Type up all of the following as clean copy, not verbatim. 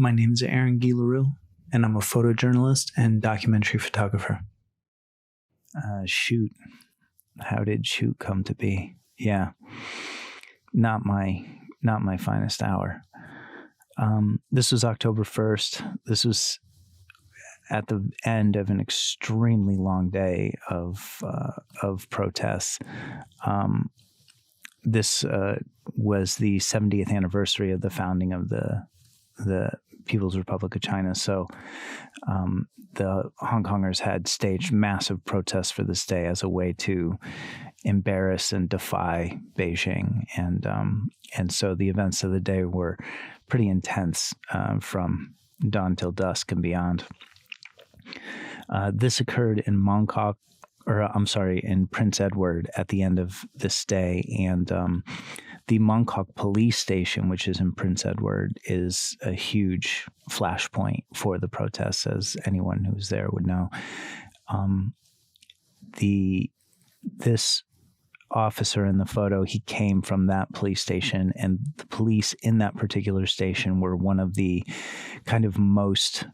My name is Aaron Leroux, and I'm a photojournalist and documentary photographer. Shoot. How did shoot come to be? Yeah, not my finest hour. This was October 1st. This was at the end of an extremely long day of protests. This was the 70th anniversary of the founding of the People's Republic of China. So the Hongkongers had staged massive protests for this day as a way to embarrass and defy Beijing. And so the events of the day were pretty intense from dawn till dusk and beyond. This occurred in in Prince Edward at the end of this day. And the Mongkok police station, which is in Prince Edward, is a huge flashpoint for the protests, as anyone who's there would know. This officer in the photo, he came from that police station, and the police in that particular station were one of the kind of most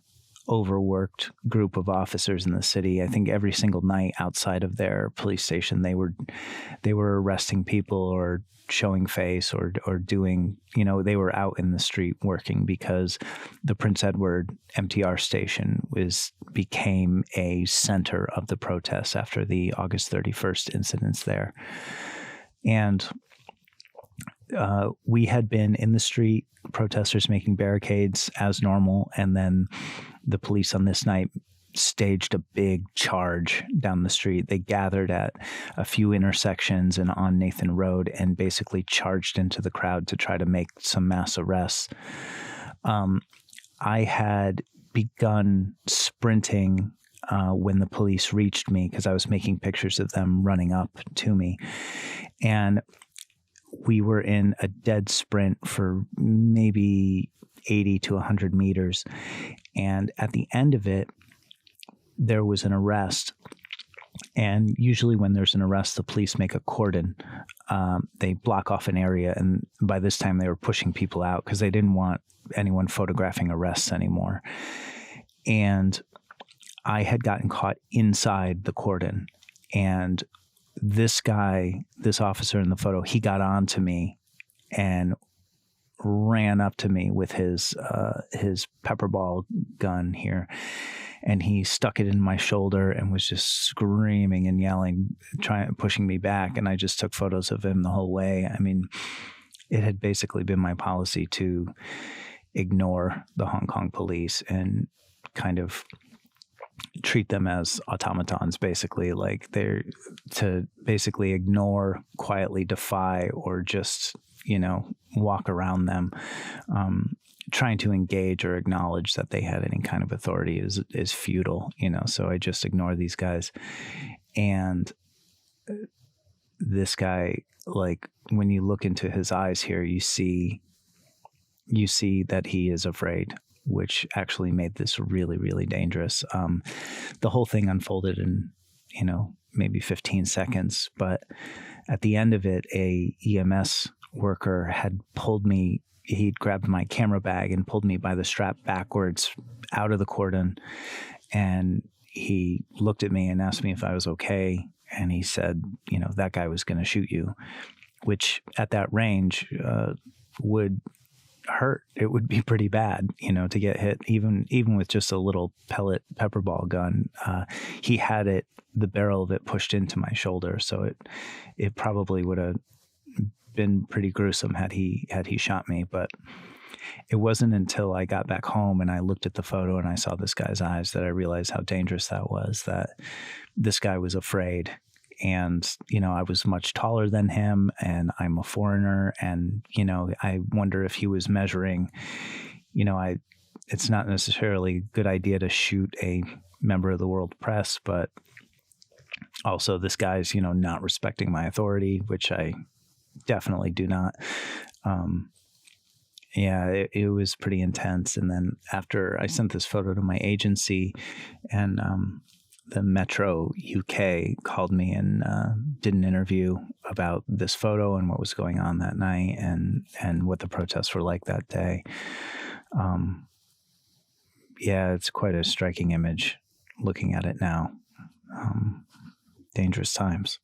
overworked group of officers in the city. I think every single night outside of their police station, they were arresting people or showing face or doing, they were out in the street working because the Prince Edward MTR station became a center of the protests after the August 31st incidents there. And we had been in the street, protesters making barricades as normal, and then the police on this night staged a big charge down the street. They gathered at a few intersections and on Nathan Road and basically charged into the crowd to try to make some mass arrests. I had begun sprinting when the police reached me because I was making pictures of them running up to me. And we were in a dead sprint for maybe 80 to 100 meters. And at the end of it, there was an arrest. And usually when there's an arrest, the police make a cordon. They block off an area. And by this time, they were pushing people out because they didn't want anyone photographing arrests anymore. And I had gotten caught inside the cordon. And this officer in the photo, he got onto me and ran up to me with his pepper ball gun here, and he stuck it in my shoulder and was just screaming and yelling, pushing me back. And I just took photos of him the whole way. I mean, it had basically been my policy to ignore the Hong Kong police and kind of treat them as automatons, basically, like they're to basically ignore, quietly defy, or just, walk around them. Trying to engage or acknowledge that they had any kind of authority is futile, so I just ignore these guys. And this guy, like, when you look into his eyes here, you see that he is afraid, which actually made this really, really dangerous. The whole thing unfolded in, maybe 15 seconds. But at the end of it, a EMS worker had pulled me. He'd grabbed my camera bag and pulled me by the strap backwards out of the cordon. And he looked at me and asked me if I was okay. And he said, that guy was going to shoot you, which at that range would hurt. It would be pretty bad, to get hit, even with just a little pellet pepper ball gun. He had the barrel of it pushed into my shoulder, so it probably would have been pretty gruesome had he shot me. But it wasn't until I got back home and I looked at the photo and I saw this guy's eyes that I realized how dangerous that was, that this guy was afraid. And, I was much taller than him, and I'm a foreigner. And, I wonder if he was measuring, it's not necessarily a good idea to shoot a member of the world press, but also this guy's, not respecting my authority, which I definitely do not. It was pretty intense. And then after I sent this photo to my agency, and the Metro UK called me and did an interview about this photo and what was going on that night and what the protests were like that day. yeah, it's quite a striking image looking at it now. Dangerous times.